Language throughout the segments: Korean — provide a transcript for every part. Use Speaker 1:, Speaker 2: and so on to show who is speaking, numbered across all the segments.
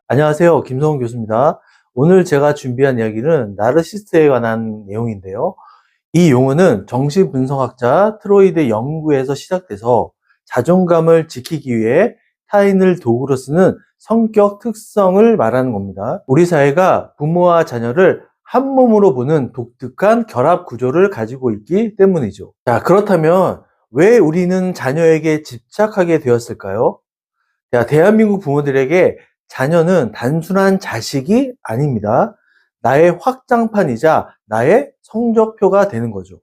Speaker 1: 안녕하세요. 김성훈 교수입니다. 오늘 제가 준비한 이야기는 나르시스트에 관한 내용인데요. 이 용어는 정신분석학자 트로이드 연구에서 시작돼서 자존감을 지키기 위해 타인을 도구로 쓰는 성격 특성을 말하는 겁니다. 우리 사회가 부모와 자녀를 한 몸으로 보는 독특한 결합 구조를 가지고 있기 때문이죠. 자, 그렇다면 왜 우리는 자녀에게 집착하게 되었을까요? 대한민국 부모들에게 자녀는 단순한 자식이 아닙니다. 나의 확장판이자 나의 성적표가 되는 거죠.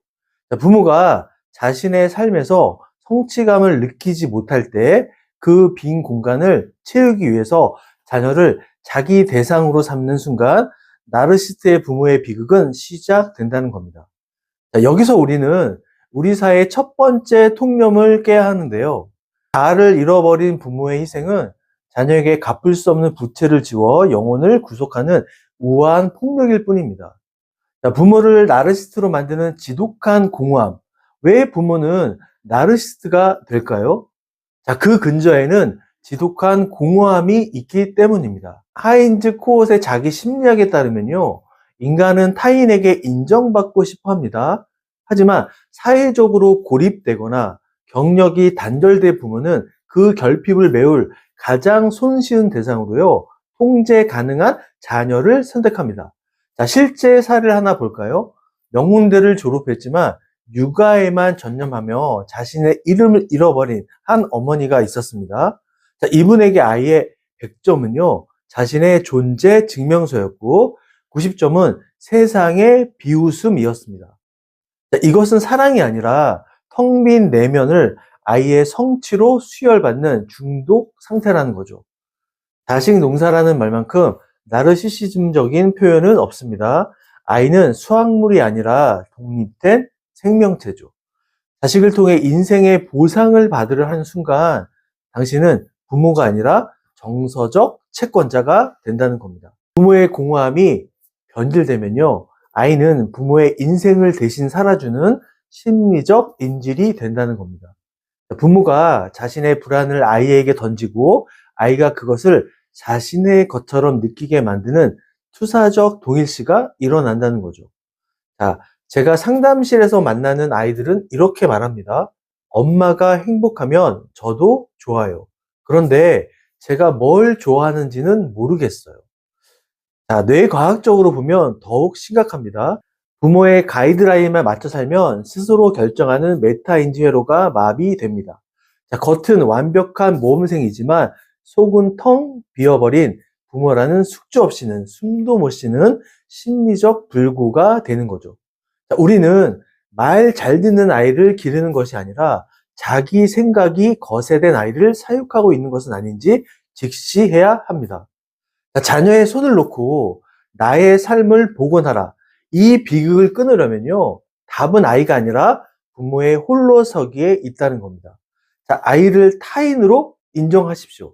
Speaker 1: 부모가 자신의 삶에서 성취감을 느끼지 못할 때 그 빈 공간을 채우기 위해서 자녀를 자기 대상으로 삼는 순간 나르시스트의 부모의 비극은 시작된다는 겁니다. 여기서 우리는 우리 사회의 첫 번째 통념을 깨야 하는데요. 자아를 잃어버린 부모의 희생은 자녀에게 갚을 수 없는 부채를 지워 영혼을 구속하는 우아한 폭력일 뿐입니다. 부모를 나르시스트로 만드는 지독한 공허함. 왜 부모는 나르시스트가 될까요? 그 근저에는 지독한 공허함이 있기 때문입니다. 하인즈 코엇의 자기 심리학에 따르면요, 인간은 타인에게 인정받고 싶어 합니다. 하지만 사회적으로 고립되거나 경력이 단절된 부모는 그 결핍을 메울 가장 손쉬운 대상으로요, 통제 가능한 자녀를 선택합니다. 실제 사례를 하나 볼까요? 명문대를 졸업했지만 육아에만 전념하며 자신의 이름을 잃어버린 한 어머니가 있었습니다. 이분에게 아이의 100점은요, 자신의 존재 증명서였고 90점은 세상의 비웃음이었습니다. 이것은 사랑이 아니라 텅 빈 내면을 아이의 성취로 수혈받는 중독 상태라는 거죠. 자식 농사라는 말만큼 나르시시즘적인 표현은 없습니다. 아이는 수확물이 아니라 독립된 생명체죠. 자식을 통해 인생의 보상을 받으려 하는 순간 당신은 부모가 아니라 정서적 채권자가 된다는 겁니다. 부모의 공허함이 변질되면요, 아이는 부모의 인생을 대신 살아주는 심리적 인질이 된다는 겁니다. 부모가 자신의 불안을 아이에게 던지고 아이가 그것을 자신의 것처럼 느끼게 만드는 투사적 동일시가 일어난다는 거죠. 제가 상담실에서 만나는 아이들은 이렇게 말합니다. 엄마가 행복하면 저도 좋아요. 그런데 제가 뭘 좋아하는지는 모르겠어요. 뇌과학적으로 보면 더욱 심각합니다. 부모의 가이드라인에 맞춰 살면 스스로 결정하는 메타인지 회로가 마비됩니다. 겉은 완벽한 모범생이지만 속은 텅 비어버린 부모라는 숙주 없이는 숨도 못 쉬는 심리적 불구가 되는 거죠. 우리는 말 잘 듣는 아이를 기르는 것이 아니라 자기 생각이 거세된 아이를 사육하고 있는 것은 아닌지 직시해야 합니다. 자녀의 손을 놓고 나의 삶을 복원하라. 이 비극을 끊으려면요, 답은 아이가 아니라 부모의 홀로서기에 있다는 겁니다. 아이를 타인으로 인정하십시오.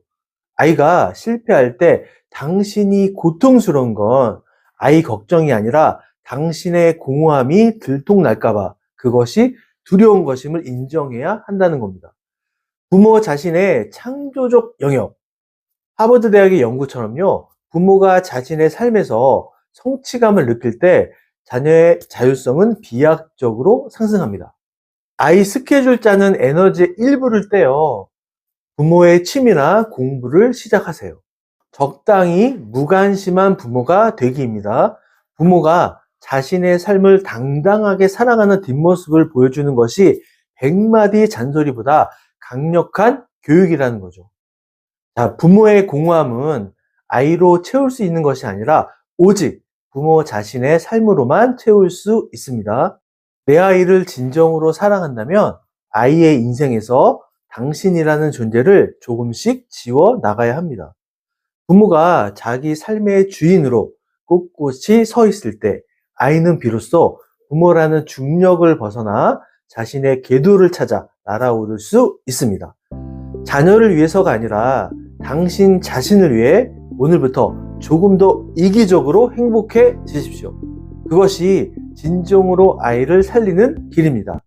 Speaker 1: 아이가 실패할 때 당신이 고통스러운 건 아이 걱정이 아니라 당신의 공허함이 들통날까봐 그것이 두려운 것임을 인정해야 한다는 겁니다. 부모 자신의 창조적 영역. 하버드 대학의 연구처럼요, 부모가 자신의 삶에서 성취감을 느낄 때 자녀의 자율성은 비약적으로 상승합니다. 아이 스케줄 짜는 에너지의 일부를 떼어 부모의 취미나 공부를 시작하세요. 적당히 무관심한 부모가 되기입니다. 부모가 자신의 삶을 당당하게 살아가는 뒷모습을 보여주는 것이 100마디 잔소리보다 강력한 교육이라는 거죠. 부모의 공허함은 아이로 채울 수 있는 것이 아니라 오직 부모 자신의 삶으로만 채울 수 있습니다. 내 아이를 진정으로 사랑한다면 아이의 인생에서 당신이라는 존재를 조금씩 지워 나가야 합니다. 부모가 자기 삶의 주인으로 꼿꼿이 서 있을 때 아이는 비로소 부모라는 중력을 벗어나 자신의 궤도를 찾아 날아오를 수 있습니다. 자녀를 위해서가 아니라 당신 자신을 위해 오늘부터 조금 더 이기적으로 행복해지십시오. 그것이 진정으로 아이를 살리는 길입니다.